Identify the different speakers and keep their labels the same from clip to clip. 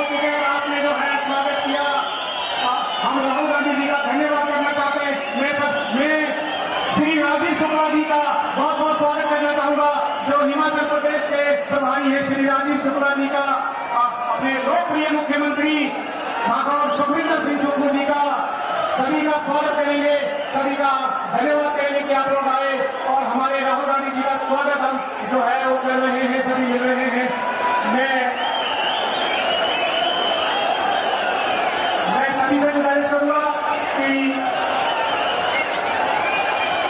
Speaker 1: चुके हैं, आपने जो है स्वागत किया। हम राहुल गांधी जी का धन्यवाद करना चाहते हैं। मैं श्री राजीव शुक्ला जी का बहुत बहुत स्वागत करना चाहूंगा, जो हिमाचल प्रदेश के प्रभारी है। श्री राजीव शुक्ला जी का, अपने लोकप्रिय मुख्यमंत्री ठाकुर सुखविंदर सिंह सुक्खू जी का सभी का स्वागत करेंगे, सभी का धन्यवाद करेंगे कि आप लोग आए और हमारे राहुल गांधी जी का स्वागत हम जो है वो कर रहे हैं, सभी मिल रहे हैं। मैं सभी से गुजारिश करूंगा कि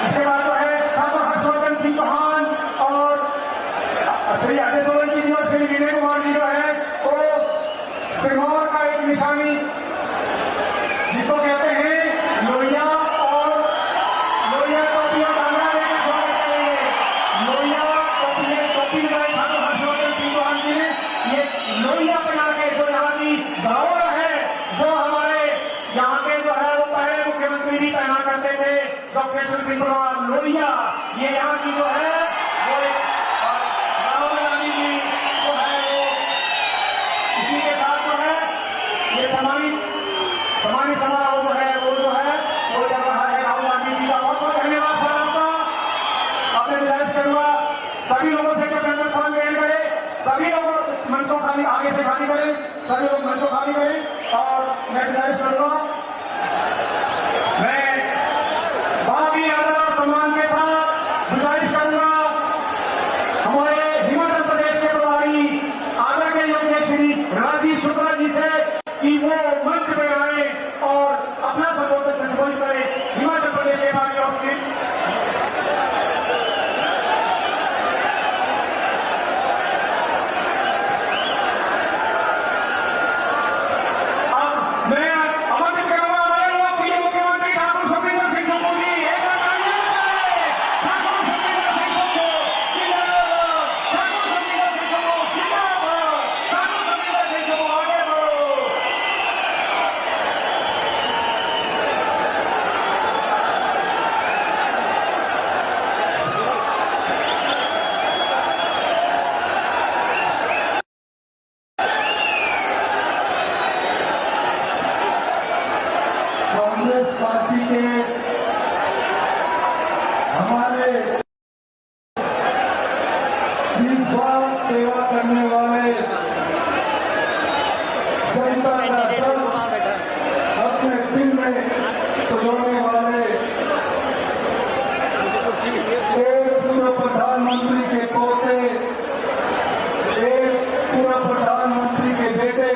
Speaker 1: इसके बाद जो है ठाकुर हर्षवर्धन सिंह चौहान और श्री अजय सोलंकी जी और श्री विनय कुमार जी जो है वो सिरमौर का एक निशानी जिसको कहते हैं लोहिया और लोहिया टोपियां डालना है, स्वागत करेंगे। लोहिया टोपी लगाई ठाकुर हर्षवर्धन सिंह चौहान जी ने, ये लोहिया बना के जो यहाँ की धरोहर है, जो हमारे यहाँ के जो है वो पहले मुख्यमंत्री भी पहना करते थे, डॉक्टर सिंह कुमार लोहिया, ये यहाँ की जो है वो राहुल गांधी जी जो है वो इसी के साथ जो है ये समारोह जो है वो चल रहा है। राहुल गांधी जी का बहुत बहुत धन्यवाद सर आपका। आपने गुजारिश करूंगा सभी लोगों से जो स्थान ग्रहण करें, सभी लोग मंच को खाली आगे से खाली करें, सभी लोग मंच को खाली करें। और मैं गुजारिश करूंगा, मैं बहुत ही आदर सम्मान के साथ गुजारिश करूंगा हमारे हिमाचल प्रदेश के प्रभारी आदरणीय योग्य श्री राजीव शुक्ला जी से कि वो मंच पे आए और अपना संबोधन करें हिमाचल प्रदेश के बारे में। मैं आमंत्रित करूंगा हमारे लोकप्रिय मुख्यमंत्री ठाकुर सुखविंदर सिंह सुक्खू जी। एक बार तालियां बजाएं। ठाकुर सुखविंदर सिंह सुक्खू जिंदाबाद, ठाकुर सुखविंदर सिंह सुक्खू जिंदाबाद, ठाकुर सुखविंदर सिंह सुक्खू आगे बढ़ो। कांग्रेस पार्टी के हमारे निस्वार्थ सेवा करने वाले, जनता का दर्द अपने दिल में सजोने वाले, एक पूर्व प्रधानमंत्री के पोते, एक पूर्व प्रधानमंत्री के बेटे,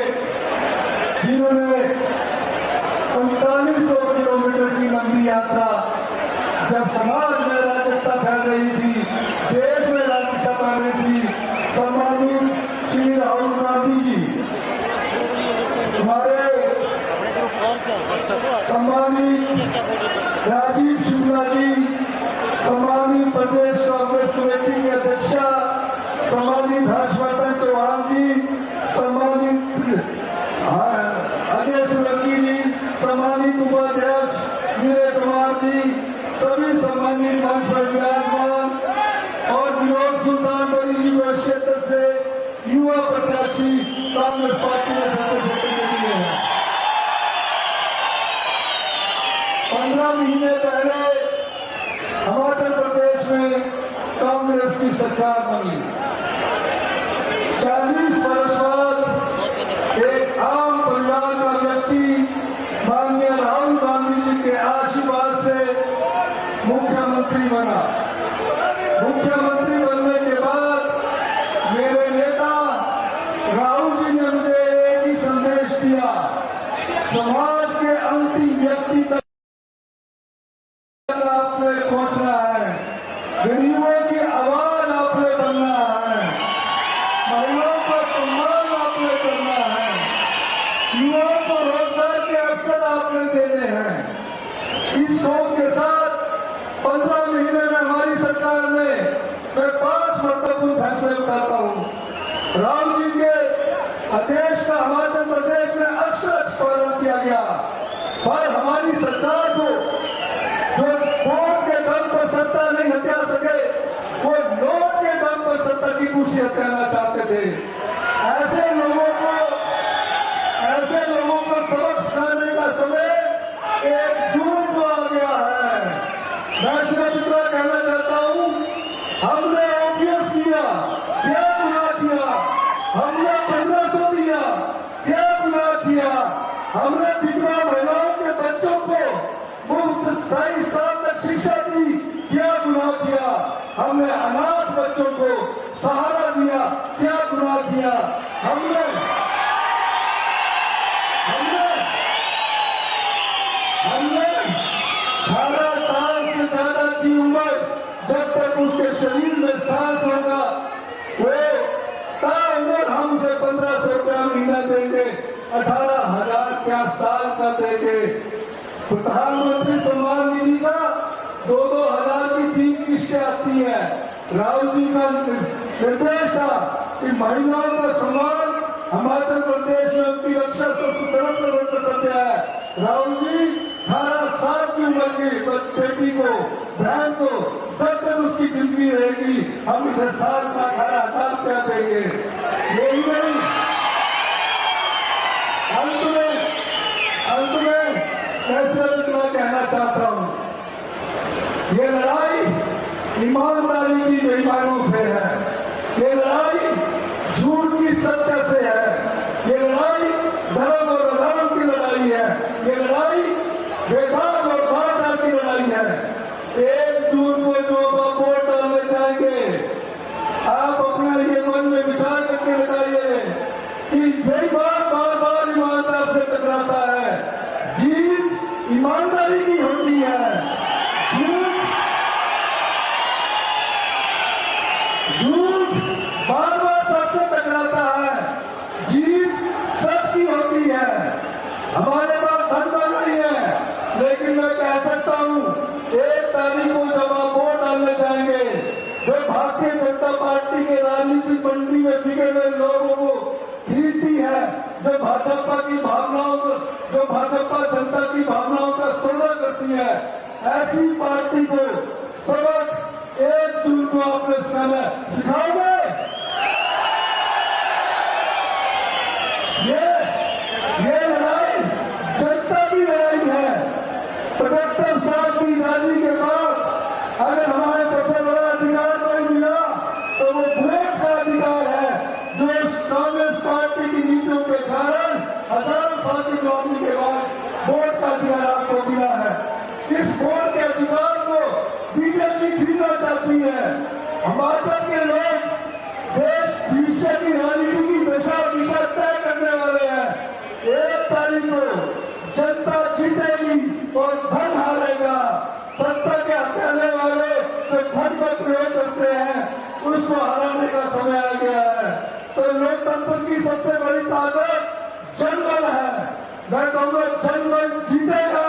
Speaker 1: जिन्होंने 4500 किलोमीटर की लंबी यात्रा, जब समाज में अराजकता फैल रही थी, देश में अराजकता फैल रही थी, सम्मानित श्री राहुल गांधी जी, हमारे सम्मानित राजीव शुक्ला जी, सम्मानित प्रदेश कांग्रेस कमेटी के अध्यक्षा सम्मानित हर्षवर्धन चौहान जी, सम्मानित अजय सोलंकी जी, सम्मानित उपाध्यक्ष विनय कुमार जी, सभी सम्मानित मंच पर विराजमान और विनोद सुल्तानपुरी जी को क्षेत्र से युवा प्रत्याशी कांग्रेस पार्टी में सदस्य के लिए 15 महीने पहले हिमाचल प्रदेश में कांग्रेस की सरकार बनी। 40 वर्ष बाद एक आम परिवार का व्यक्ति माननीय राहुल गांधी जी के आशीर्वाद से मुख्यमंत्री बना। मुख्यमंत्री बनने के बाद मेरे नेता राहुल जी ने मुझे एक ही संदेश दिया, समाज के अंतिम व्यक्ति तक आपने पहुंचना है, गरीबों की आवाज आपने बनना है, महिलाओं का सम्मान आपने करना है, युवाओं को रोजगार के अवसर आपने देने हैं। इस सोच के साथ 15 महीने में हमारी सरकार ने मैं 5 महत्वपूर्ण फैसले उठाता हूं। राहुल जी के आदेश का हिमाचल प्रदेश में अक्षर पालन किया गया, पर हमारी सरकार को जो वोट के दम पर सत्ता नहीं हत्या सके, वो नोट के दम पर सत्ता की कुर्सी हत्याना चाहते थे। ऐसे लोगों को
Speaker 2: दिया, हमने विधवा महिलाओं के बच्चों को मुफ्त 27 साल तक शिक्षा दी, क्या गुनाह किया? हमने अनाथ बच्चों को सहारा दिया, क्या गुनाह किया? हमने 18 साल से ज्यादा की उम्र, जब तक उसके शरीर में सांस होगा, वो ताउम्र हम उसे 1500 रुपया महीना देंगे, 18,000 क्या साल का देंगे। प्रधानमंत्री सम्मान निधि का 2-2 हजार की 3 किस्तें आती है। राहुल जी का निर्देश था कि महिलाओं का सम्मान, हिमाचल प्रदेश में उनकी रक्षा सबसे तरफ करते हैं। राहुल जी 18 साल की उम्र की बेटी को, बहन को, जब तक उसकी जिंदगी रहेगी, हम इसे साल का 18,000 रुपया देंगे। यही नहीं, अंत में ऐसे मैं कहना चाहता हूं, ये लड़ाई ईमानदारी की बेईमानों से है, ये लड़ाई झूठ की सत्य से है, ये लड़ाई धर्म और अधर्म की लड़ाई है, ये लड़ाई भेदभाव और बांटा की लड़ाई है। 1 जून को जो वोट डालने जाएंगे, आप अपना ये मन में विचार करके बताइए कि बेईमान बार-बार ईमानदार से टकराता है। जीत ईमानदारी की होती है, झूठ बार-बार सबसे टकराता है, जीत सच की होती है। हमारे पास धन नहीं है, लेकिन मैं कह सकता हूं 1 तारीख को जब आप वोट डालने जाएंगे, जो भारतीय जनता पार्टी के राजनीतिक मंडी में बिके हुए लोगों को खरीदती है, जो भाजपा की भावनाओं को, जो भाजपा जनता की भावनाओं का सौदा करती है, ऐसी पार्टी को सबक 1 जून को आपने सिखाओगे। ये लड़ाई जनता की लड़ाई है। 75 साल की आजादी के बाद अगर हमारे सबसे बड़ा अधिकार नहीं मिला, तो वो वोट का अधिकार है, जो इस कांग्रेस पार्टी की नीतियों के कारण हजारों साल की गुलामी के बाद वोट का अधिकार आपको मिला है। इस वोट के अधिकार को बीजेपी खरीदना चाहती है। हिमाचल के लोग देश भविष्य की राजनीति की दिशा तय करने वाले हैं। 1 तारीख को जनता जीतेगी और धन हारेगा। सत्ता के हत्याने वाले जो धन का प्रयोग करते हैं, उसको हराने का समय आ गया है। तो लोकतंत्र की सबसे बड़ी ताकत जनबल है। मैं कहूंगा जनबल जीतेगा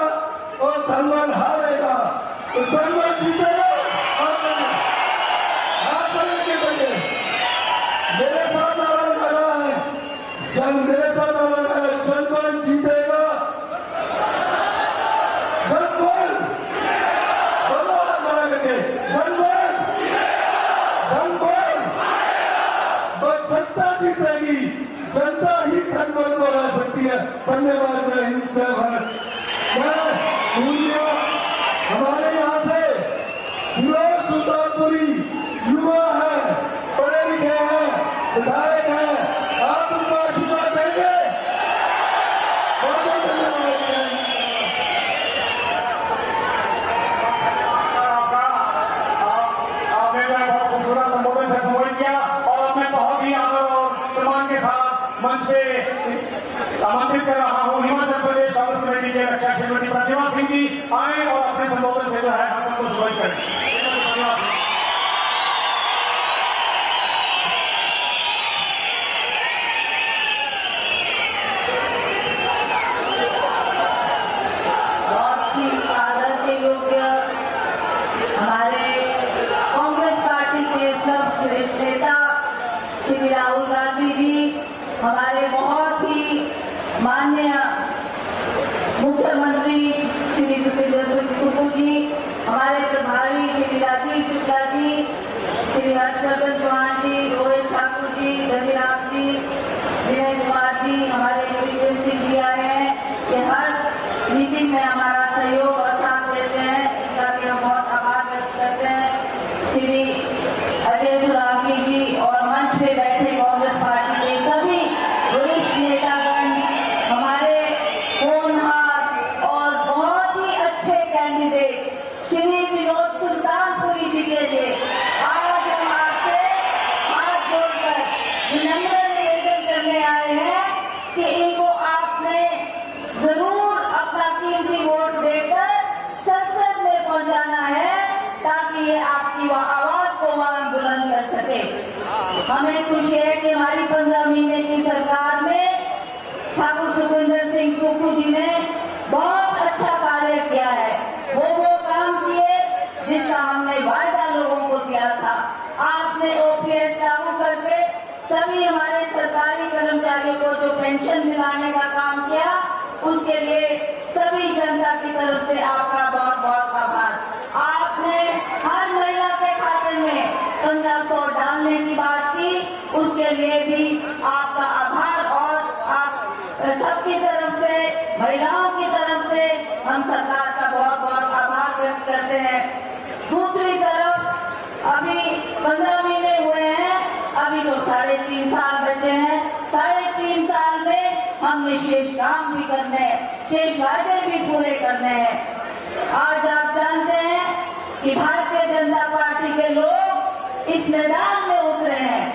Speaker 2: और धनबल हारेगा। तो जनबल जीतेगा और मेरे साथ नारा लगा है, मेरे साथ नारा लगा है, जनबल जीतेगा, जनबल जनता जीतेगी, जनता ही धनबल को हरा सकती है। धन्यवाद। जय हिंद, जय भारत। हमारे यहाँ से फिरोज सुल्तानपुरी युवा है, पढ़े लिखे हैं, विधायक हैं, आप उनको आशीर्वाद देंगे। बहुत बहुत धन्यवाद।
Speaker 1: आपने बहुत खूबसूरत संबोधन से संबोधित किया और मैं बहुत ही आदर और सम्मान के साथ मंच पे आमंत्रित कर रहा हूँ हिमाचल प्रदेश कांग्रेस कमेटी के रक्षा श्रीमती प्रतिमा सिंह जी आए और अपने संबोधन से जो है हम सबको शुरुआत करें।
Speaker 3: हमारे कांग्रेस पार्टी के सर्वश्रेष्ठ नेता श्री राहुल गांधी जी, हमारे बहुत ही माननीय मुख्यमंत्री श्री सुखबीर सिंह जी, हमारे प्रभारी श्री राजीव शुक्ला जी, श्री हर्षवर्धन चौहान जी, रोहित ठाकुर जी, रविराज जी, विनय कुमार जी, हमारे वीरेंद्र सिंह जी आए हैं। ये हर मीटिंग में हमारा सहयोग और साथ देते हैं, इसका भी हम बहुत आभार व्यक्त करते हैं। श्री अजय सुरागी जी और मंच पे बैठे कांग्रेस पार्टी के सभी वरिष्ठ नेतागण, हमारे सुखविंदर सिंह सुक्खू जी ने बहुत अच्छा कार्य किया है। वो काम किए जिसका हमने वायदा लोगों को दिया था। आपने ओपीएस लागू करके सभी हमारे सरकारी कर्मचारियों को जो पेंशन दिलाने का काम किया, उसके लिए सभी जनता की तरफ से आपका बहुत बहुत आभार। आपने हर महिला के खाते में 1500 डालने की बात की, उसके लिए भी आपका आभार। और आप सबकी तरफ से, महिलाओं की तरफ से हम सरकार का बहुत बहुत आभार व्यक्त करते हैं। दूसरी तरफ अभी 15 महीने हुए हैं, अभी तो 3.5 साल बचे हैं। 3.5 साल में हमने शेष काम भी करने हैं, शेष वायदे भी पूरे करने हैं। आज आप जानते हैं कि भारतीय जनता पार्टी के लोग इस मैदान में उतरे हैं।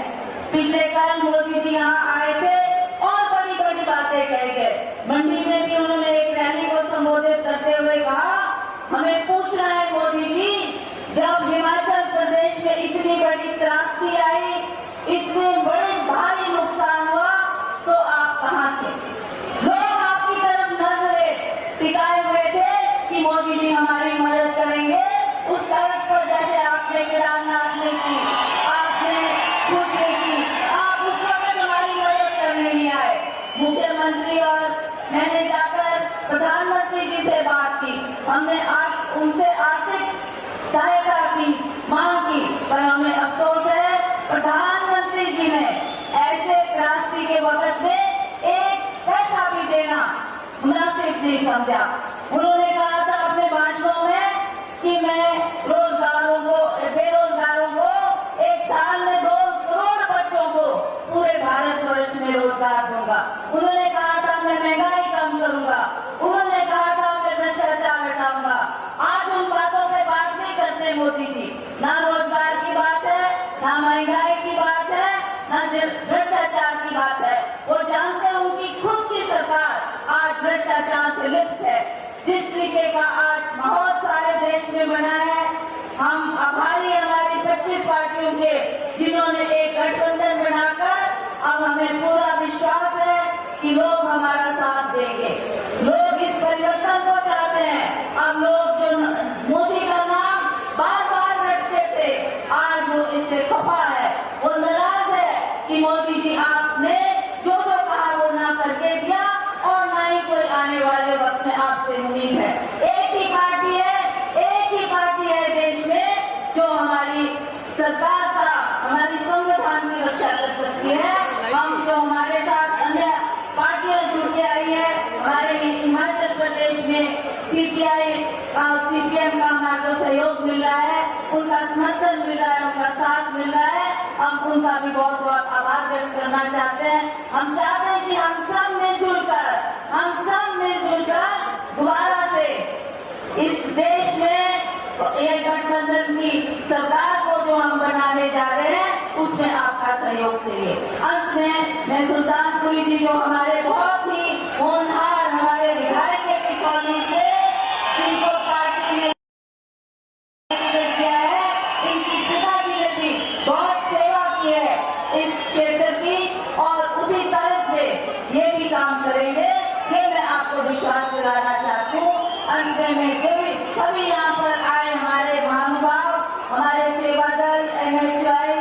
Speaker 3: पिछले कल मोदी जी यहाँ आए थे और बड़ी बड़ी बातें कह गए। मंडी में भी उन्होंने एक रैली को संबोधित करते हुए कहा, हमें पूछना है मोदी जी, जब हिमाचल प्रदेश में इतनी बड़ी त्रासदी आई, इतने बड़े भारी नुकसान हुआ, तो आप कहाँ थे? लोग आपकी तरफ नजरें टिकाए हुए थे कि मोदी जी हमारी मदद करेंगे। उस सड़क पर जैसे आपने केदारनाथ में की, आपने खुद में की, आप उस वक्त हमारी मदद करने नहीं आए। मुख्यमंत्री और मैंने जाकर प्रधानमंत्री जी से बात की, हमने उनसे आर्थिक सहायता की मांग की, पर हमें अफसोस है प्रधानमंत्री जी ने ऐसे त्रासदी के वक्त में एक पैसा भी देना मुनासिब नहीं समझा। उन्होंने कहा था अपने भाषणों में कि मैं बेरोजगारों को एक साल में 2 करोड़ बच्चों को पूरे भारतवर्ष में रोजगार दूंगा। उन्होंने कहा था मैं महंगाई कम करूंगा। उन्होंने कहा था मैं भ्रष्टाचार हटाऊंगा। आज उन बातों पे बात नहीं करते मोदी जी। ना रोजगार की बात है, ना महंगाई की बात है, ना भ्रष्टाचार की बात है। वो जानते हैं उनकी खुद की सरकार आज भ्रष्टाचार से लिप्त है। जिस तरीके का आज बहुत सारे देश में बना है, हम आभारी हमारी 25 पार्टियों के, जिन्होंने एक गठबंधन बनाकर अब हमें पूरा विश्वास है कि लोग हमारा साथ देंगे। लोग इस परिवर्तन को चाहते हैं। अब लोग जो मोदी का नाम बार बार रटते थे, आज वो इससे खफा है, वो नाराज है कि मोदी जी आपने जो कहा वो ना करके दिया और ना ही कोई आने वाले वक्त में आपसे उम्मीद है। एक ही पार्टी है देश में जो हमारी सरकार का, हमारी संविधान की रक्षा कर सकती है। हम जो हमारे साथ अन्य पार्टियां जुड़ के आई है, हमारे हिमाचल प्रदेश में सीपीएम का हमारे सहयोग मिल रहा है, उनका समर्थन मिल रहा है, उनका साथ मिल रहा है। हम उनका भी बहुत बहुत आभार व्यक्त करना चाहते हैं। हम चाहते हैं कि हम सब मिलजुल कर दोबारा से इस देश में एक गठबंधन की सरकार को जो हम बनाने जा रहे हैं, उसमें आपका सहयोग करिए। अंत में मैं सुल्तानपुरी जी, जो हमारे बहुत ही होनहार हमारे विधायक के किसानों से, जिनको पार्टी ने किया है, इनकी पिताजी ने भी बहुत सेवा की है इस क्षेत्र की, और उसी तरह से ये भी काम करेंगे, ये मैं आपको विश्वास दिलाना चाहती हूँ। अंत में सभी यहाँ पर आए हमारे महानुभाव, हमारे सेवा दल, एनएसयूआई,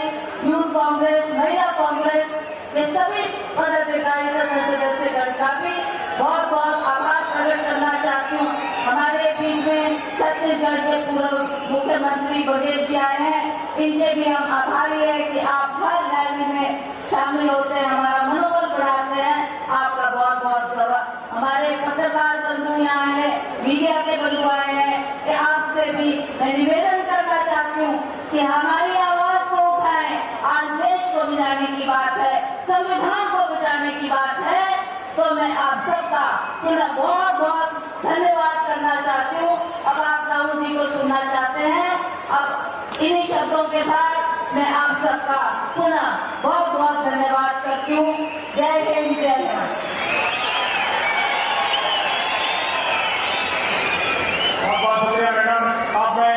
Speaker 3: यूथ कांग्रेस, महिला कांग्रेस, ये सभी पदाधिकारी तथा सदस्यगण का भी बहुत बहुत आभार प्रकट करना चाहती हूँ। हमारे बीच में छत्तीसगढ़ के पूर्व मुख्यमंत्री बघेल जी आए हैं, इनके भी हम आभारी है कि आप हर रैली में शामिल होते हैं, हमारा मनोबल बढ़ाते हैं। आपका बहुत बहुत धन्यवाद। हमारे पत्रकार बंधु यहाँ हैं, मीडिया के बंधु आए हैं, कि आपसे भी मैं निवेदन करना चाहती हूँ कि हमारी आवाज को उठाएं। आज देश को बचाने की बात है, संविधान को बचाने की बात है, तो मैं आप सबका पुनः बहुत बहुत धन्यवाद करना चाहती हूँ। अब आप राहुल जी को सुनना चाहते हैं। अब इन्हीं शब्दों के साथ मैं आप सबका पुनः बहुत बहुत धन्यवाद करती हूँ। जय हिंद, जय भारत।
Speaker 1: बहुत शुक्रिया मैडम, आपने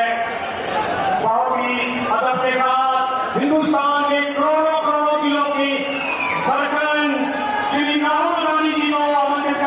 Speaker 1: बहुत ही अदब के साथ हिंदुस्तान के करोड़ों किलो की धड़कन श्री राहुल गांधी जी को आमंत्रित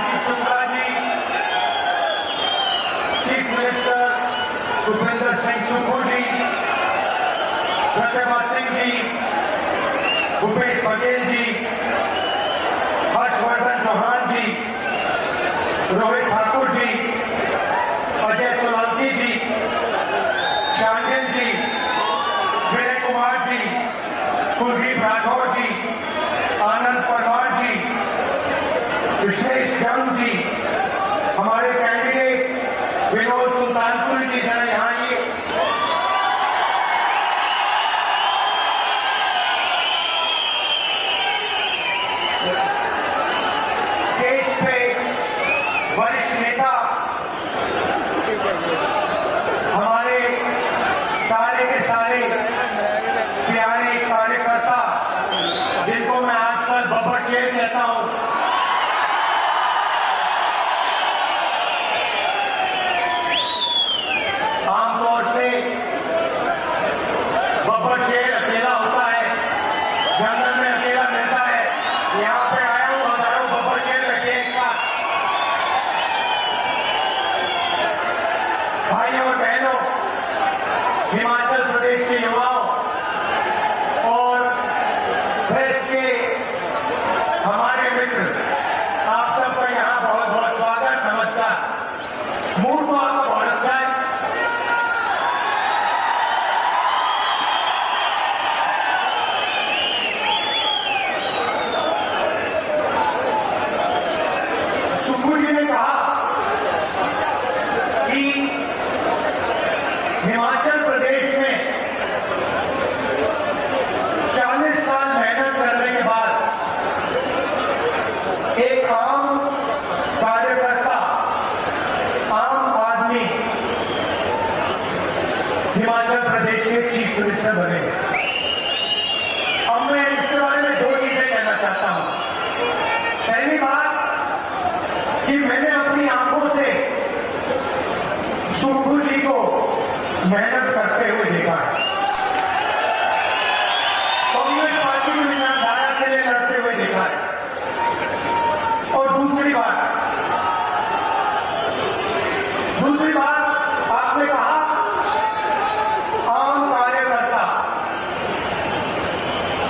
Speaker 1: राजीव शुक्ला जी, चीफ मिनिस्टर भूपेंद्र सिंह सुक्खू जी, प्रतिभा सिंह जी, भूपेश बघेल जी, हर्षवर्धन चौहान जी, रोहित ठाकुर जी, अजय सोलंकी जी, शांडिल जी, विनय कुमार जी, कुलदीप राठौर जी, आनंद परमार जी, विशेष जंग जी, हमारे कैंडिडेट विनोद सुल्तानपुर जी, जरा यहाँ आइए। स्टेज पे वरिष्ठ नेता, हमारे सारे के सारे प्यारे कार्यकर्ता, जिनको मैं आजकल बब्बर शेर कहता हूं, आमतौर से बब्बर शेर अकेला होता है, जंगल में अकेला मिलता है। यहां पे आया हूं, हजारों बब्बर शेर बैठे एक साथ। भाइयों और बहनों, हिमाचल प्रदेश के युवाओं और प्रेस के हमारे मित्र, आप सबका यहां बहुत बहुत स्वागत, नमस्कार। मूड तो आपका बहुत अच्छा है। सुक्खू जी ने कहा कि हिमाचल प्रदेश में 40 साल मेहनत करने के बाद एक आम कार्यकर्ता, आम आदमी हिमाचल प्रदेश के चीफ मिनिस्टर बने। अब मैं इसके बारे में दो चीजें कहना चाहता हूं। पहली बात कि मैंने अपनी आंखों से सुक्खू जी को मेहनत करते हुए देखा है, कांग्रेस पार्टी की विचारधारा के लिए लड़ते हुए देखा है। और दूसरी बात आपने कहा आम कार्यकर्ता,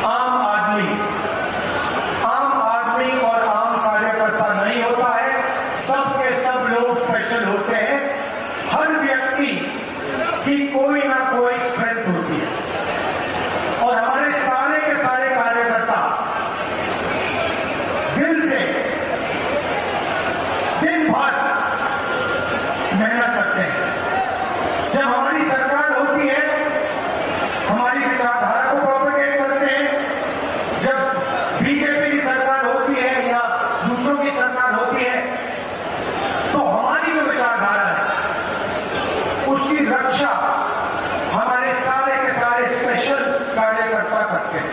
Speaker 1: आम आदमी और आम कार्यकर्ता नहीं होता है, सब के सब लोग स्पेशल होते हैं। हर व्यक्ति की कोई ना कोई स्ट्रेंथ होती है और हमारे सारे के सारे कार्यकर्ता दिल से दिन भर मेहनत करते हैं। जब हमारी सरकार होती है, हमारी विचारधारा को प्रोपेगेट करते हैं। जब बीजेपी की सरकार होती है या दूसरों की सरकार होती है, तो हमारी जो विचारधारा है उसकी रक्षा हमारे सारे के सारे स्पेशल कार्यकर्ता करते हैं।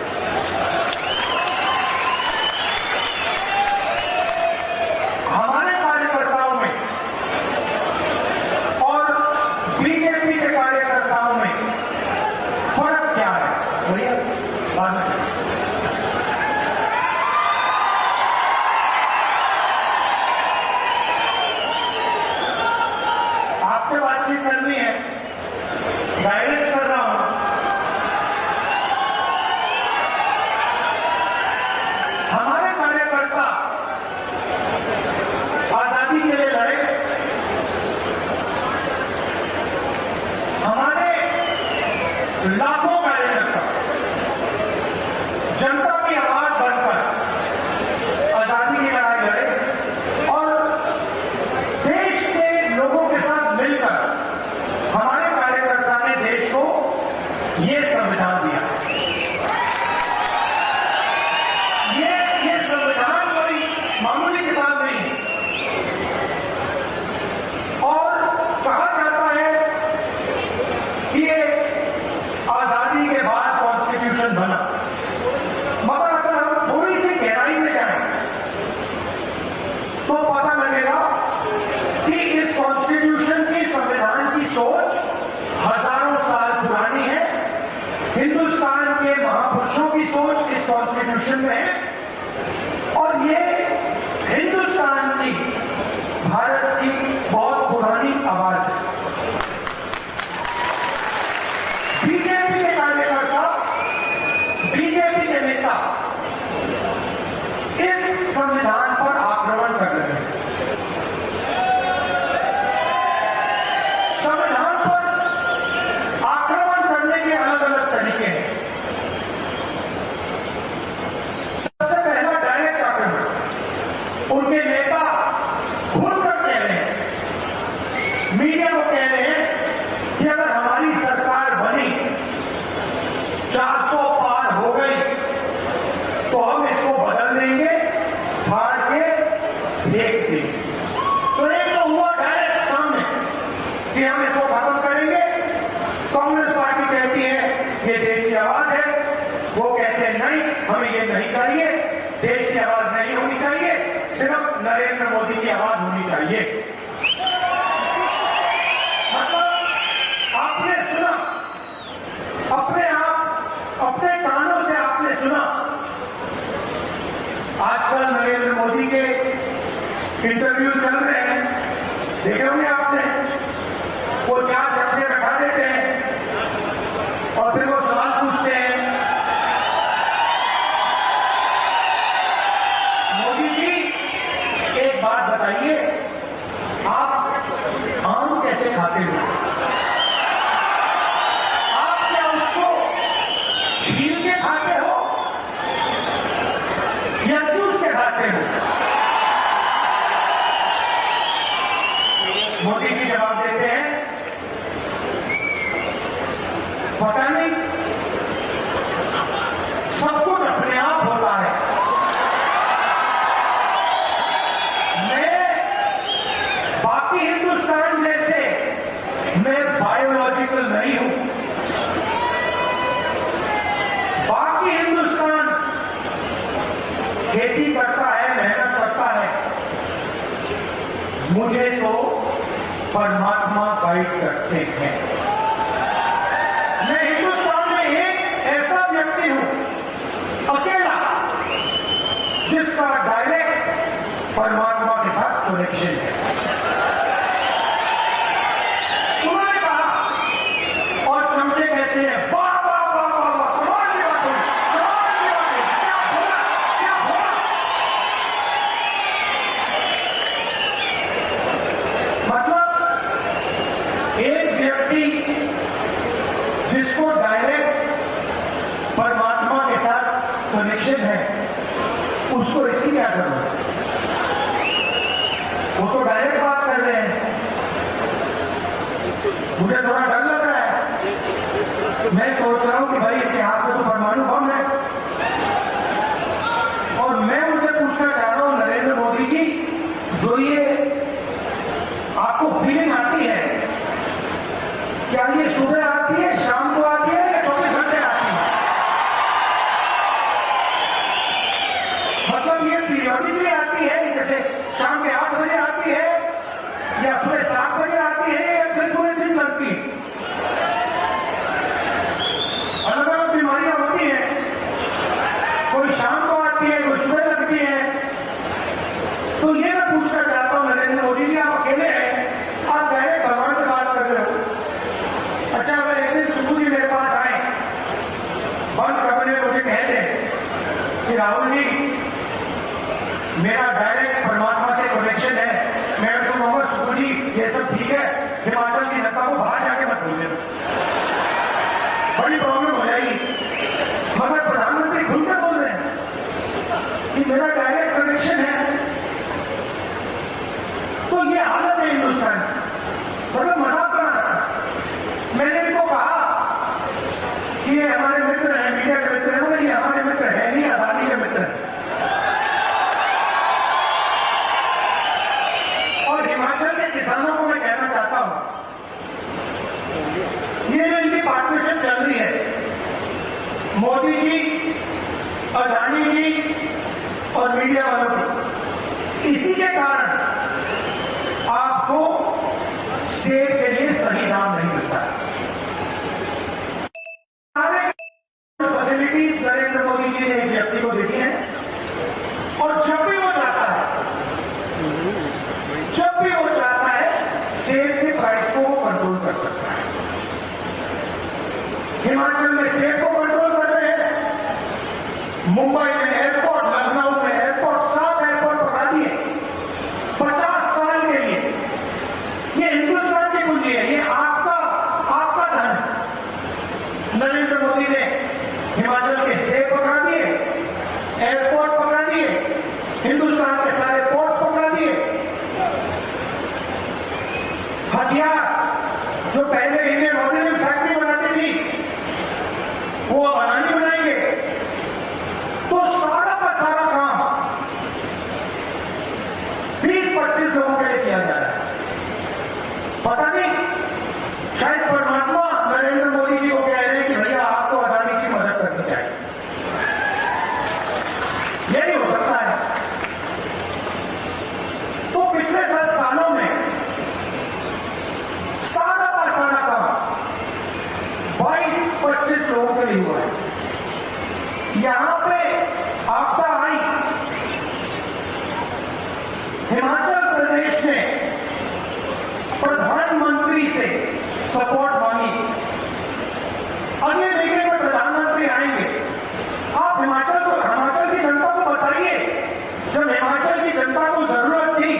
Speaker 1: हमारे कार्यकर्ताओं में और बीजेपी के कार्यकर्ताओं में फर्क क्या है? बोलिए बाद में। आपसे बातचीत करनी है, गाइडेंस कर रहा हूं। हमारे कार्यकर्ता आजादी के लिए लड़े, हमारे लाखों कार्यकर्ता जनता की आवाज बनकर आजादी की लड़ाई लड़े और देश के लोगों के साथ मिलकर हमारे कार्यकर्ता ने देश को ये संविधान दिया। ये संविधान कोई मामूली किताब नहीं है। और कहा जाता है कि ये आजादी थी। तो एक तो हुआ डायरेक्ट सामने कि हम इसको खत्म करेंगे। कांग्रेस पार्टी कहती है ये देश की आवाज है, वो कहते हैं नहीं, हमें ये नहीं चाहिए, देश की आवाज नहीं होनी चाहिए, सिर्फ नरेंद्र मोदी की आवाज होनी चाहिए। मतलब आपने सुना, अपने आप अपने कानों से आपने सुना। आजकल नरेंद्र मोदी के इंटरव्यू चल रहे हैं, देखे होंगे आपने, वो चार चक्के बैठा देते हैं और फिर वो सवाल पूछते हैं, मोदी जी एक बात बताइए, आप आम कैसे खाते हो? आप क्या उसको छील के खाते हो या चूस के खाते हो? मोदी जी जवाब देते हैं, पता नहीं, सब कुछ अपने आप होता है। मैं बाकी हिंदुस्तान जैसे मैं बायोलॉजिकल नहीं हूं। बाकी हिंदुस्तान खेती करता है, मेहनत करता है, मुझे तो परमात्मा गाइड करते हैं। मैं हिंदुस्तान में एक ऐसा व्यक्ति हूं अकेला जिसका डायरेक्ट परमात्मा के साथ कनेक्शन है। उन्होंने कहा और चमचे कहते हैं वाह वाह वाह वाह वाह, कमाल की बात हुई, कमाल की बात है, क्या हुआ, क्या हुआ। मतलब एक व्यक्ति जिसको डायरेक्ट परमात्मा के साथ कनेक्शन है, उसको इसकी क्या जरूरत है? वो तो डायरेक्ट बात कर रहे हैं। मुझे थोड़ा डर लग रहा है। मैं सोच रहा हूं कि भाई इसके हाथ में तो परमाणु बम है, और मैं उनसे पूछना चाह रहा हूं, नरेंद्र मोदी जी, जो ये आपको फीलिंग आती है, क्या ये सुबह आती है, शाम को आती है या 24 घंटे आती है? मतलब ये पीरियडिकली आती है, जैसे शाम के 8 बजे आती है या सुबह 7 बजे आती है या फिर पूरे दिन लगती है? अलग अलग बीमारियां होती हैं, कोई शाम को आती है, कोई सुबह लगती है। तो ये मैं पूछना चाहता हूं नरेंद्र मोदी जी, आप अकेले हैं, आप डायरेक्ट भगवान से बात कर रहे हो। अच्छा, अगर एक दिन सुबह जी मेरे पास आए, बंद कमरे में मुझे कह दें कि राहुल जी मेरा डायरेक्ट परमात्मा से कनेक्शन है, मैं उनको कहूंगा सुबह जी ये सब ठीक है, हिमाचल की जनता को बाहर जाके मत भूल देना, बड़ी प्रॉब्लम हो जाएगी। मगर प्रधानमंत्री खुलकर बोल रहे हैं कि मेरा डायरेक्ट कनेक्शन है। तो ये हालत है हिंदुस्तान, मतलब मजाक कर रहा था। मैंने इनको कहा कि ये हमारे मित्र हैं, मीडिया के मित्र हैं, मगर ये हमारे मित्र है नहीं, अदानी के मित्र हैं। और हिमाचल के किसानों को मैं कहना चाहता हूं, ये जो इनकी पार्टनरशिप चल रही है, मोदी जी, अदानी जी और मीडिया वालों की, इसी के कारण आपको सेब के लिए सही दाम नहीं मिलता। सारे फैसिलिटीज नरेंद्र मोदी जी ने एक व्यक्ति को दी है, और जब भी वो चाहता है सेब के प्राइस को वो कंट्रोल कर सकता है। हिमाचल में सेब को कंट्रोल कर रहे हैं, मुंबई में एयरपोर्ट, लखनऊ में एयरपोर्ट, 7 एयरपोर्ट बना दिए 50 साल के लिए। ये हिंदुस्तान की पूंजी है, ये आपका धन है। नरेंद्र मोदी ने हिमाचल के सेब पकड़ा दिए, एयरपोर्ट पकड़ा दिए, हिंदुस्तान के सारे पोर्ट्स पकड़ा दिए। हथियार जो पहले इंडियन ऑर्डिनेंस फैक्ट्री बनाती थी, वो अब अडानी बनाएंगे। तो सारा का सारा काम 20 शायद परमात्मा नरेंद्र मोदी जी को कह रहे हैं कि भैया आपको अदानी की मदद करनी चाहिए। यही हो सकता है। तो पिछले 10 सालों में सारा का सारा काम 22-25 लोगों के लिए हुआ है। यहां पे आपदा आई, हिमाचल प्रदेश ने प्रधानमंत्री से सपोर्ट मांगी। अगले महीने में प्रधानमंत्री आएंगे। आप हिमाचल की जनता को बताइए, जब हिमाचल की जनता को जरूरत थी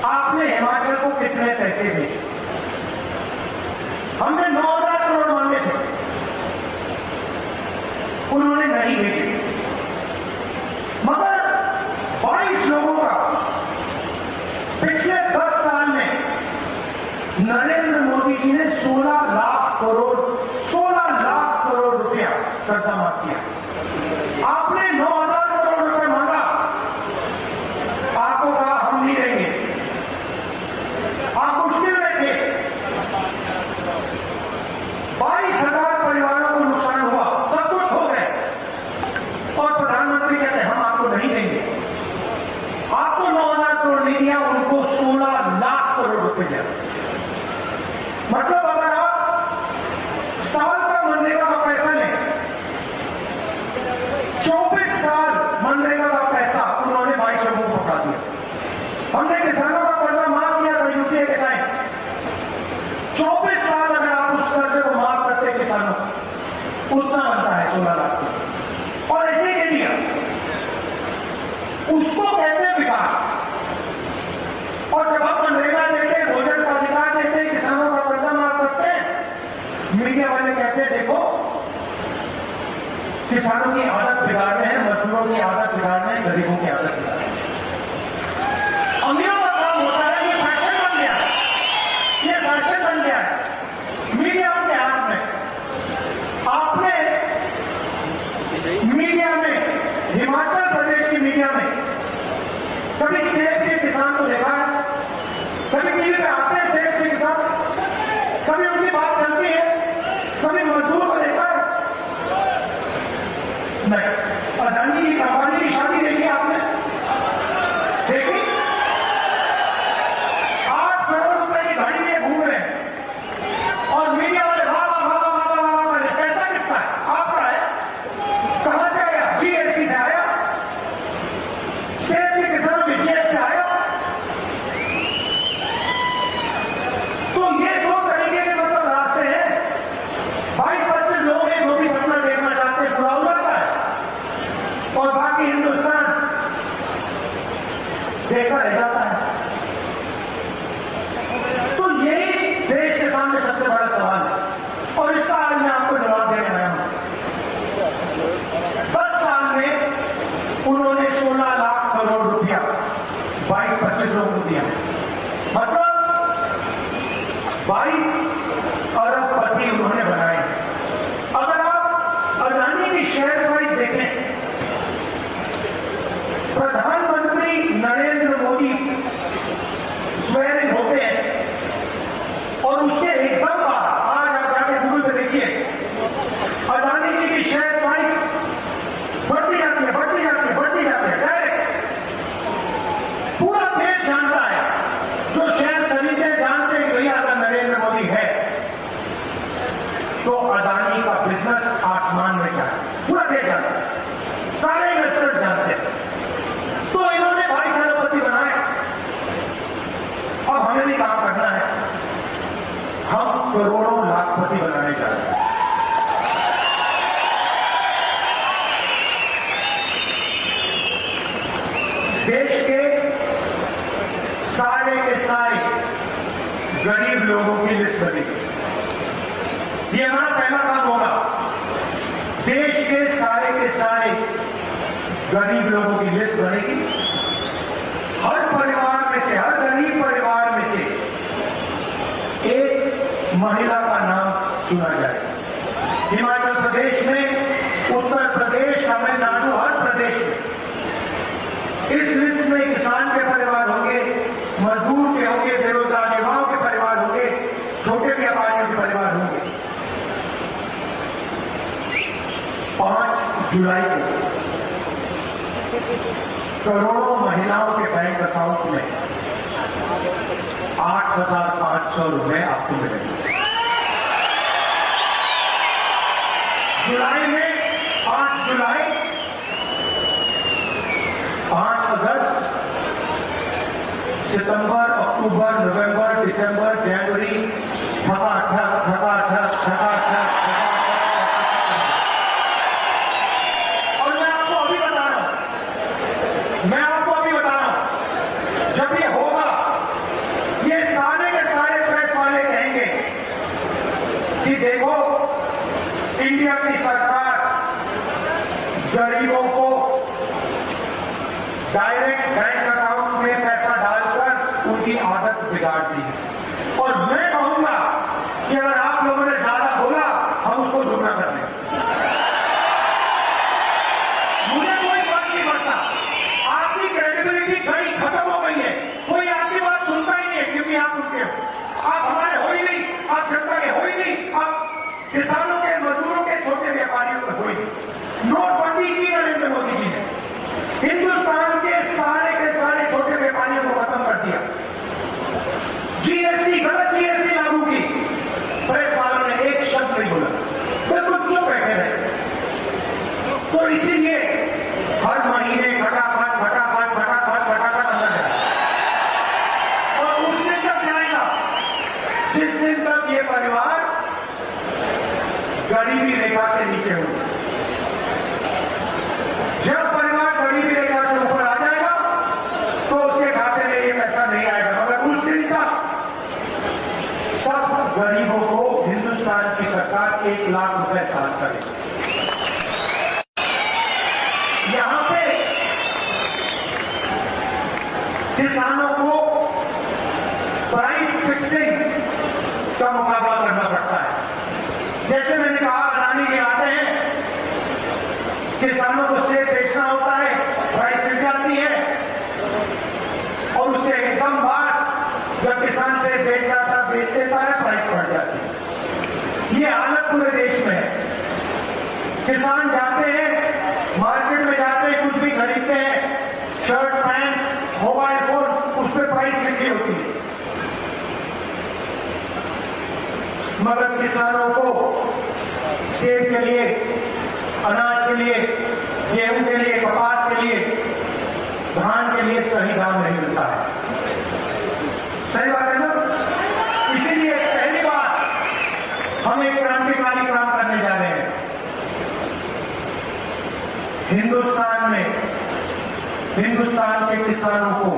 Speaker 1: आपने हिमाचल को कितने पैसे भेजे? हमने 9,000 करोड़ मांगे थे, उन्होंने नहीं भेजे। मगर 22 लोगों का पिछले 10 साल में नरेंद्र मोदी जी ने 16 लाख करोड़ रुपया कर्जा माफ किया। आपने 9,000 करोड़ रुपए मांगा, आपको कहा हम नहीं देंगे। आप मुश्किल में थे, 22,000 परिवारों को नुकसान हुआ, सब कुछ हो गए और प्रधानमंत्री कहते हैं हम आपको नहीं देंगे। आपको 9,000 करोड़ नहीं दिया, उनको 16 लाख करोड़ रुपए दिया। मतलब अगर आप साल का मनरेगा का पैसा लें, 24 साल मनरेगा का पैसा उन्होंने 22 लोगों को पकड़ा दिया। हमने किसानों का कर्जा माफ किया था यूपीए के टाइम। 24 साल अगर आप उस कर्जे को माफ करते किसानों, उतना बनता है 16 लाख। और ऐसे के दिया, उसको कहते हैं विकास। और जब आप मनरेगा देते हैं, भोजन का अधिकार देते हैं, किसानों का कर्जा माफ करते हैं, मीडिया वाले कहते हैं देखो किसानों की आदत बिगाड़ने हैं, मजदूरों की आदत बिगाड़ने हैं, गरीबों की आदत बिगाड़ने हैं। अमीरों का काम होता है, ये फैशन बन गया है, ये फैशन बन गया है मीडिया के हाथ में। आपने मीडिया में, हिमाचल प्रदेश की मीडिया में कभी सेब के किसान को देखा है? कभी टीवी पे आते हैं सेब के किसान? कभी उनकी बात चलती है? कभी मजदूर को देखा है? नहीं। अदानी की अंबानी की शादी देखी आपने? देखी? 8 करोड़ रुपए की गाड़ी में घूम रहे हैं और मीडिया वाले वाह पैसा किसका है? आपका है। कहां से आया? जीएसटी से आया, सेब के किसानों में जेब से आया। तो ये 2 तरीके के मतलब रास्ते हैं। 22-25 लोग हैं जो भी सपना देखना चाहते हैं, पूरा हो जाता है और बाकी हिंदुस्तान देखा रह जाता है। तो यही देश के सामने सबसे बड़ा सवाल है और इसका आज मैं आपको जवाब देने आया हूं। 10 साल में उन्होंने 16 लाख करोड़ रुपया 22-25 लोगों को दिया, मतलब 22 अरबपति उन्होंने बनाए। अगर आप अदानी की शेयर प्राइस देखें, प्रधानमंत्री नरेंद्र मोदी स्वेरिंग होते हैं और उसके एकदम आज आप जाके गूगल पे देखिए, अदानी जी की शेयर प्राइस बढ़ती जाती है, बढ़ती जाती है, बढ़ती जाती है डायरेक्ट। पूरा देश जानता है, जो शेयर खरीदे जानते हैं भैया अगर नरेंद्र मोदी है तो अदानी का बिजनेस आसमान में जाए, पूरा देश जानता है, सारे इन्वेस्टर्स जानते हैं। तो इन्होंने 22 अरबपति बनाए। अब हमें भी काम करना है, हम करोड़ों लाखपति बनाने जा रहे हैं। देश के सारे के सारे गरीब लोगों की लिस्ट बनेगी। ये हमारा पहला काम होगा। देश के सारे गरीब लोगों की लिस्ट बनेगी। हर परिवार में से, हर गरीब परिवार में से एक महिला का नाम चुना जाएगा। हिमाचल प्रदेश में, उत्तर प्रदेश, तमिलनाडु, हर प्रदेश में इस लिस्ट में किसान के परिवार होंगे, मजदूर के होंगे, बेरोजगार युवाओं के परिवार होंगे, छोटे व्यापारियों के परिवार जुलाई को करोड़ों महिलाओं के बैंक अकाउंट में 8,500 रुपए आपको मिलेंगे। जुलाई में 5 जुलाई, 5 अगस्त, सितंबर, अक्टूबर, नवंबर, दिसंबर, जनवरी, और मैं आपको अभी बता रहा हूं, जब ये होगा, ये सारे के सारे प्रेस वाले कहेंगे कि देखो इंडिया की सरकार गरीबों को डायरेक्ट बैंक अकाउंट में पैसा डालकर उनकी आदत बिगाड़ दी है। और मैं कहूंगा कि अगर आप लोगों ने ज्यादा बोला, हम उसको दुगना कर दें। मुझे कोई फर्क नहीं पड़ता, आपकी क्रेडिबिलिटी गई, खत्म हो गई है, कोई आपकी बात सुनता ही नहीं है, क्योंकि आप उनके हो, आप हमारे हो ही नहीं, आप जनता के हो ही नहीं, आप किसानों के, मजदूरों के, छोटे व्यापारियों के हो ही नहीं। नोटबंदी की नरेंद्र मोदी जी ने हिंदुस्तान के सारे छोटे व्यापारियों को खत्म कर दिया। जीएसटी, गलत जीएसटी लागू की, प्रेस वालों ने एक शब्द नहीं बोला, बिल्कुल चुप बैठे रहे। तो इसीलिए हर महीने फटाफट अंदर जाए, और उस दिन तक जाएगा जिस दिन तक ये परिवार गरीबी रेखा से नीचे हो। जब परिवार गरीबी रेखा से ऊपर आ जाएगा तो उसके खाते में ये पैसा नहीं आएगा, मगर उस दिन तक सब गरीबों को हिंदुस्तान की सरकार 1 लाख रुपए साल करेगी। यहां पे किसानों को प्राइस फिक्सिंग का मुकाबला करना पड़ता है। जैसे मैंने कहा, अडानी के आते हैं, किसानों को सेब बेचना होता है, प्राइस मिल जाती है, और उसके एकदम बाद जब किसान सेब बेच देता है, प्राइस बढ़ जाती है। ये हालत पूरे देश में है। किसान जाते हैं, मार्केट में जाते हैं, कुछ भी खरीदते हैं, शर्ट, पैंट, मोबाइल फोन, उस पर प्राइस लिखी होती है, मगर किसानों को सेब के लिए, अनाज के लिए, गेहूं के लिए, कपास के लिए, धान के लिए सही दाम नहीं मिलता है। सही बात है ना? इसीलिए पहली बार हम एक क्रांतिकारी काम करने जा रहे हैं। हिंदुस्तान में हिंदुस्तान के किसानों को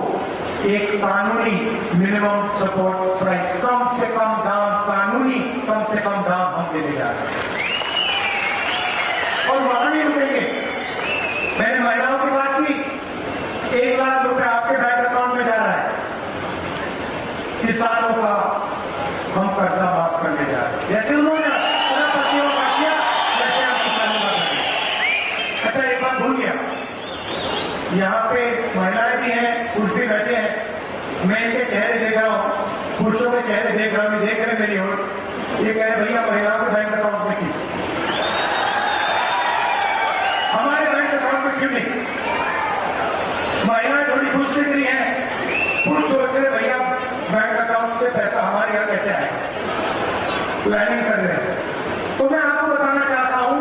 Speaker 1: एक कानूनी मिनिमम सपोर्ट प्राइस, कम से कम दाम, कानूनी कम से कम दाम हम देने जा रहे हैं, और वहां नहीं रुकेंगे। मैंने महिलाओं की बात की, 1 लाख रुपए आपके बैंक अकाउंट में जा रहा है, किसानों का हम कर्जा माफ करने जा रहे हैं, जैसे उन्होंने पतियों का किया, जैसे आप किसानों का करें। अच्छा, एक बात भूल गया, यहां पे महिलाएं भी हैं, पुरुष भी बैठे हैं, मैं इनके चेहरे देख रहा हूं, पुरुषों के चेहरे देख रहा हूं, देख रहे मेरी ओर, ये कह रहे भैया महिलाओं के बैंक अकाउंट में की, हमारे बैंक अकाउंट में क्यों नहीं? महिलाएं थोड़ी खुश दिख रही हैं, पुरुष सोच रहे भैया बैंक अकाउंट से पैसा हमारे यहां कैसे आएगा, प्लानिंग कर रहे हैं। तो मैं आपको बताना चाहता हूं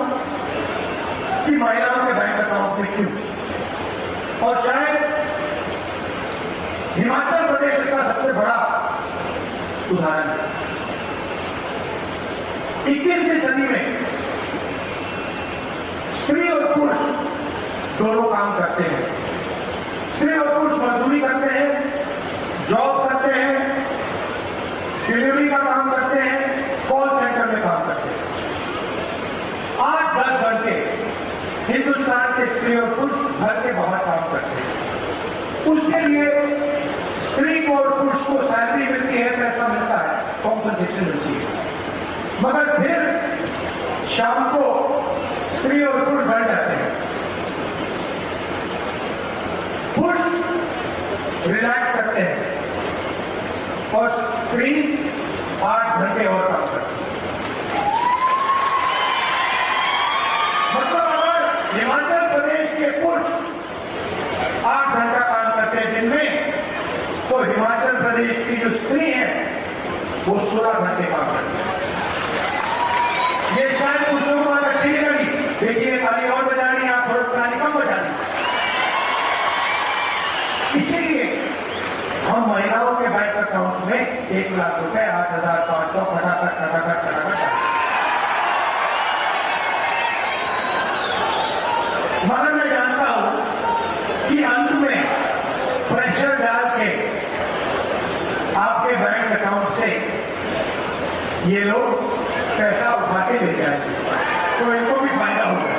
Speaker 1: कि महिलाओं के बैंक अकाउंट में क्यों, और शायद हिमाचल प्रदेश इसका सबसे बड़ा उदाहरण है। 21वीं सदी में स्त्री और पुरुष दोनों काम करते हैं। स्त्री और पुरुष मजदूरी करते हैं, जॉब करते हैं, डिलीवरी का काम करते हैं, कॉल सेंटर में काम करते हैं। 8-10 घंटे हिंदुस्तान के स्त्री और पुरुष घर के बाहर काम करते हैं। उसके लिए स्त्री को और पुरुष को सैलरी मिलती है, पैसा मिलता है, कॉम्पनसेशन मिलती है, मगर फिर शाम को स्त्री और पुरुष बढ़ जाते हैं। पुरुष रिलैक्स करते हैं और स्त्री 8 घंटे और काम करते हैं। मतलब अगर तो हिमाचल प्रदेश की जो स्त्री है वो 16 घंटे काम करती है। ये शायद कुछ लोगों को अच्छी नहीं लगी, देखिए ताली और बजानी, आप थोड़ा ताली कम बजानी। इसीलिए हम महिलाओं के बैंक अकाउंट में 1 लाख रुपए 8,500 फटाफट फटाफट फटाफट। मगर मैं जानता हूं कि अंत में प्रेशर डाल के आपके बैंक अकाउंट से ये लोग पैसा उठा के ले जाएंगे, तो इनको भी फायदा होगा।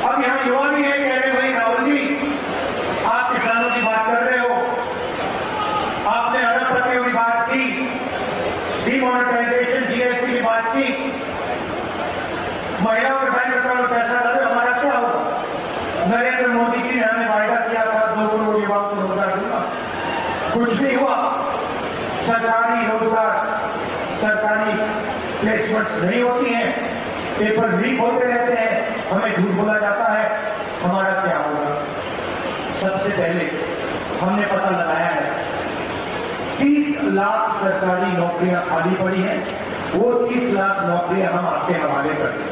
Speaker 1: अब यहां युवा भी है, कह रहे भाई राहुल जी आप किसानों की बात कर रहे हो, आपने अरबपतियों की बात की, डिमोनेटाइजेशन जीएसटी की बात की, महिलाओं के बैंक अकाउंट में पैसा डाले, हमारा क्या होगा? नरेंद्र मोदी जी ने हमें वायदा किया था 2 करोड़ युवाओं को रोजगार दूंगा, कुछ नहीं हुआ। सरकारी रोजगार, सरकारी प्लेसमेंट्स नहीं होती हैं, पेपर लीक होते रहते हैं, हमें झूठ बोला जाता है, हमारा क्या होगा? सबसे पहले हमने पता लगाया है 30 लाख सरकारी नौकरियां खाली पड़ी हैं, वो 30 लाख नौकरियां हम आपके हवाले कर दें।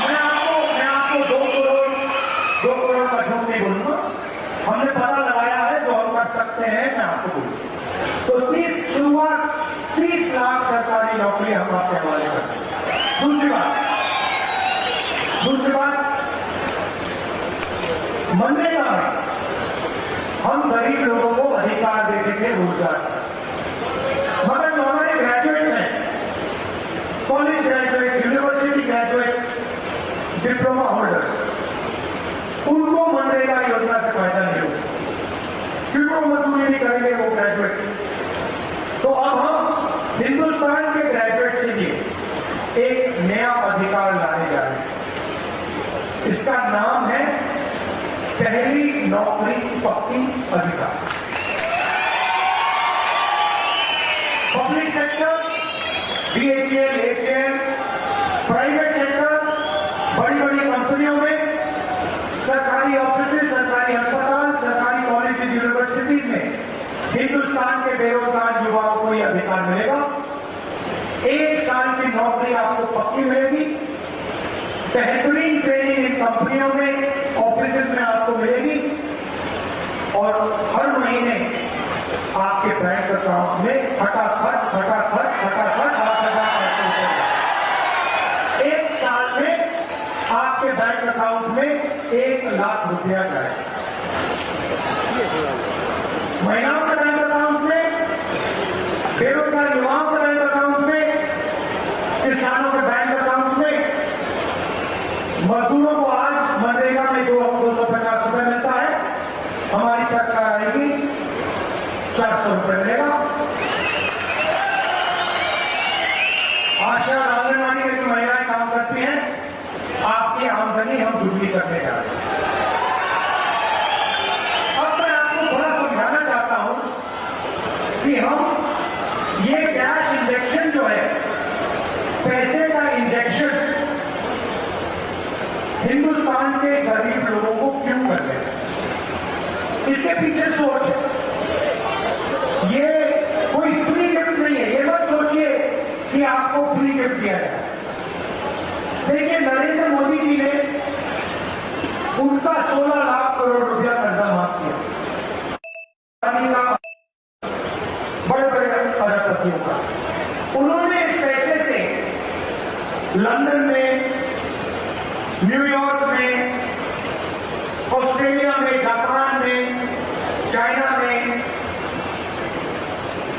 Speaker 1: मैं आपको 2 करोड़ का झूठ नहीं बोलूंगा, हमने पता लगाया है जो हम कर सकते हैं, मैं आपको बोलूंगा। तो 30 लाख सरकारी नौकरी हम आपके हवाले करते हैं। दूसरी बात मनरेगा में हम गरीब लोगों को अधिकार देते थे रोजगार, मगर जो हमारे ग्रेजुएट्स हैं, college graduate, university graduate, diploma holders, उनको मनरेगा योजना से फायदा नहीं होगा, क्योंकि वो मजदूरी नहीं करेंगे वो ग्रेजुएट। तो अब हम हिंदुस्तान के ग्रेजुएट के लिए एक नया अधिकार लाने जा रहे हैं। इसका नाम है पहली नौकरी पक्की अधिकार। Public sector, BHEL, HEL, private sector, बड़ी बड़ी कंपनियों में, सरकारी ऑफिस, सरकारी अस्पताल, सरकारी कॉलेज, यूनिवर्सिटी में हिंदुस्तान के बेरोजगार युवाओं को यह अधिकार मिलेगा। 1 साल की नौकरी आपको पक्की मिलेगी, बेहतरीन ट्रेनिंग इन कंपनियों में, ऑफिस में आपको मिलेगी, और हर महीने आपके बैंक अकाउंट में फटाफट फटाफट फटाफट 8,500 रुपए। 1 साल में आपके बैंक अकाउंट में 1 लाख रुपया जाएगा। महिलाओं के बैंक अकाउंट में, बेरोजगार युवाओं के बैंक अकाउंट में, किसानों के बैंक अकाउंट में, मजदूरों को आज मनरेगा में 250 रुपए मिलता है, हमारी सरकार आएगी 400 रुपए मिलेगा। आशा आंगनवाड़ी में जो महिलाएं काम करती हैं, आपकी आमदनी हम दुगनी करने जा रहे हैं। अब मैं आपको थोड़ा समझाना चाहता हूं कि हम ये कैश इंजेक्शन जो है, पैसे का इंजेक्शन हिंदुस्तान के गरीब लोगों को क्यों कर रहे हैं? इसके पीछे सोच है। ये कोई फ्री गिफ्ट नहीं है, ये मत सोचिए कि आपको फ्री गिफ्ट दिया जाए। देखिए नरेंद्र मोदी जी ने उनका 16 लाख करोड़ रुपया कर्जा माफ किया, बड़े बड़े अरबपतियों का। उन्होंने इस पैसे से लंदन में, न्यूयॉर्क में, ऑस्ट्रेलिया में, जापान में, चाइना में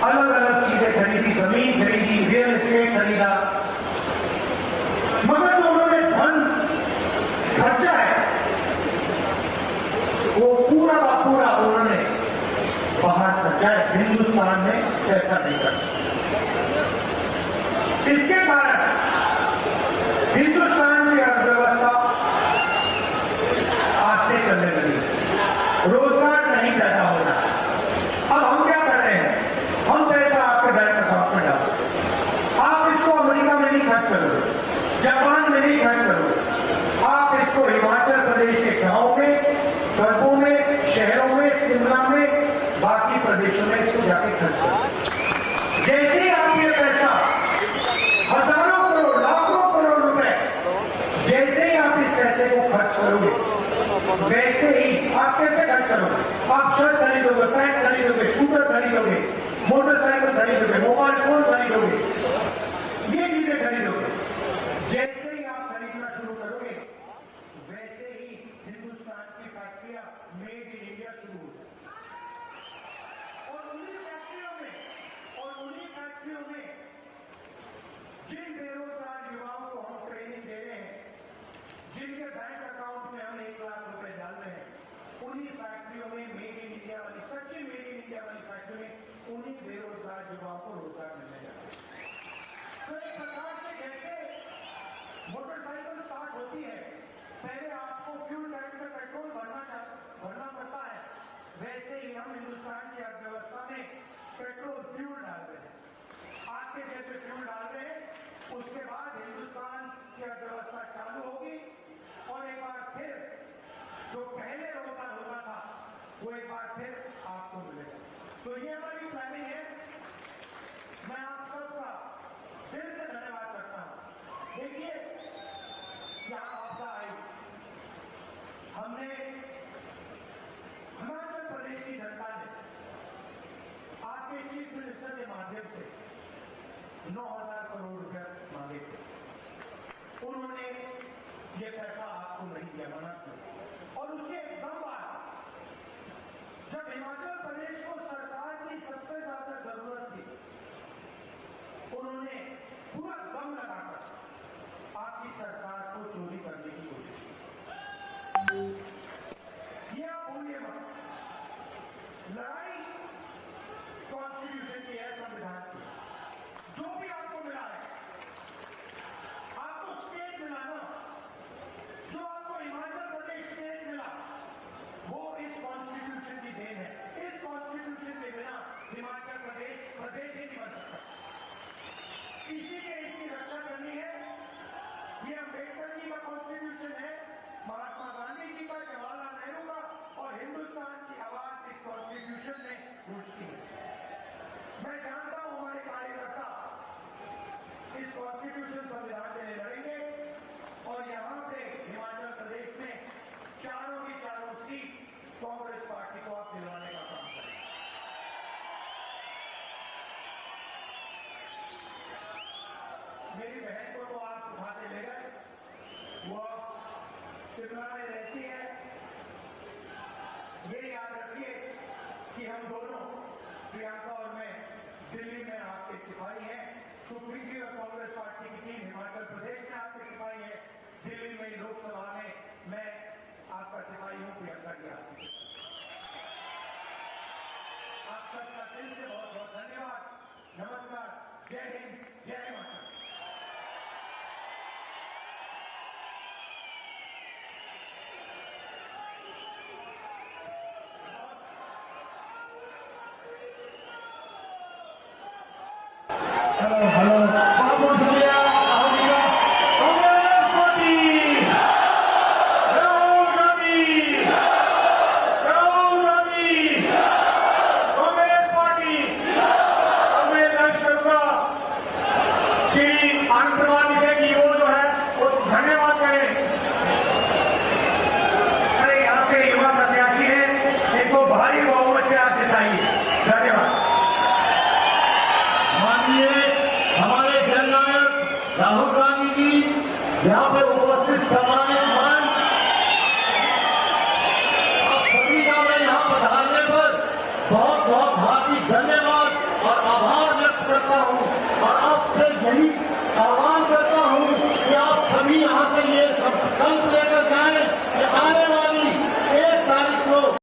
Speaker 1: अलग अलग चीजें खरीदी, जमीन खरीदी, रियल एस्टेट खरीदा, मगर जो उन्होंने धन खर्चा है वो पूरा का पूरा उन्होंने बाहर खर्चा है, हिंदुस्तान में पैसा नहीं खर्चा। इसके कारण हिंदुस्तान की अर्थव्यवस्था आज से चलने लगी, रोजगार नहीं पैदा हो रहा। अब हम क्या कर रहे हैं? हम पैसा आपके बैंक अकाउंट में डालते, आप इसको अमेरिका में नहीं खर्च करोगे, जापान में नहीं खर्च करोगे, आप इसको हिमाचल प्रदेश के गांव में, कस्बों में, खर्च करोगे। जैसे ही आप ये पैसा हजारों करोड़ लाखों करोड़ रुपए जैसे ही आप इस पैसे को खर्च करोगे, वैसे ही आप कैसे खर्च करोगे? आप शर्ट खरीदोगे, पैंट खरीदोगे, स्कूटर खरीदोगे, मोटरसाइकिल खरीदोगे, मोबाइल फोन खरीदोगे, ये चीजें खरीदोगे। जैसे ही आप खरीदना शुरू करोगे, वैसे ही हिंदुस्तान की फैक्ट्रियां मेड इन इंडिया शुरू हो जाएगी। और उन्हीं फैक्ट्रियों में जिन बेरोजगार युवाओं को हम ट्रेनिंग दे रहे हैं, जिनके बैंक अकाउंट में हम 1 लाख रुपए डाल रहे हैं, उन्हीं फैक्ट्रियों में मेड इन इंडिया वाली, सच्ची मेड इन इंडिया वाली फैक्ट्री में उन्हीं बेरोजगार युवाओं को रोजगार मिलने जा रहा है। तो एक प्रकार से जैसे मोटरसाइकिल स्टार्ट होती है, पहले आपको फ्यूल टैंक में पेट्रोल भरना पड़ता है, वैसे ही हम हिंदुस्तान की अर्थव्यवस्था में पेट्रोल फ्यूल डाल रहे हैं। आपके जैसे फ्यूल डाल रहे हैं, उसके बाद हिंदुस्तान की अर्थव्यवस्था चालू होगी और एक बार फिर जो पहले रोजगार होता था वो एक बार फिर आपको मिलेगा। तो ये हमारी प्लानिंग है। मैं आप सबका दिल से धन्यवाद करता हूं। देखिए, यहां आपदा आई, हमने हिमाचल प्रदेश की जनता ने आपके चीफ मिनिस्टर के माध्यम से 9,000 करोड़ रुपए मांगे थे। उन्होंने ये पैसा आपको नहीं दिया, मना किया। और उसके एकदम बाद जब हिमाचल प्रदेश को सरकार की सबसे ज्यादा जरूरत थी, उन्होंने पूरा दम लगाकर आपकी सरकार को चोरी करने की कोशिश की। ये आप भूलिए मत, लड़ाई कॉन्स्टिट्यूशन की है, संविधान की। जो भी आपको मिला है, आपको स्टेट मिला ना, जो आपको हिमाचल प्रदेश स्टेट मिला, वो इस कॉन्स्टिट्यूशन की देन है। इस कॉन्स्टिट्यूशन के बिना हिमाचल प्रदेश प्रदेश ही नहीं बन सकता। इसी के इसकी रक्षा करनी है। ये अम्बेडकर जी का कॉन्स्टिट्यूशन है, महात्मा गांधी जी का, जवाहरलाल नेहरू का, और हिंदुस्तान की आवाज इस कॉन्स्टिट्यूशन में गूंजती है। मैं जानता हूं हमारे कार्यकर्ता इस कॉन्स्टिट्यूशन संविधान के लिए लड़ेंगे और यहां से हिमाचल प्रदेश में चारों की चारों सीट कांग्रेस पार्टी को आप दिलवाने का काम करें। मेरी बहन को तो आप उठाते ले गए, वो शिमला में रहती है। ये याद रखिए कि हम दोनों, प्रियंका और मैं, दिल्ली में आपके सिपाही हैं। सुप्रीम जी और कांग्रेस पार्टी की टीम हिमाचल प्रदेश में आपके सिपाही है। दिल्ली में लोकसभा में मैं आपका सिपाही हूं, प्रियंका जी आपकी। आप सबका दिल से बहुत बहुत धन्यवाद। नमस्कार, जय हिंद, जय हिमाचल।
Speaker 2: हेलो हेलो, बहुत शुक्रिया। Congress party, Rahul Gandhi, Rahul Gandhi, Congress party. अब मैं दर्ज करूंगा श्री आनंद कुमार जी की वो जो है वो धन्यवाद करें। अरे यहाँ के युवा प्रत्याशी हैं, इनको भारी बहुमत से आप जिताइए। धन्यवाद। माननीय हमारे जननायक राहुल गांधी जी यहाँ पर उपस्थित सम्मानित, आप सभी का मैं यहाँ पधारने पर बहुत बहुत हार्दिक धन्यवाद और आभार व्यक्त करता हूँ और आपसे यही आह्वान करता हूँ कि आप सभी यहाँ से ये संकल्प लेकर जाएं कि आने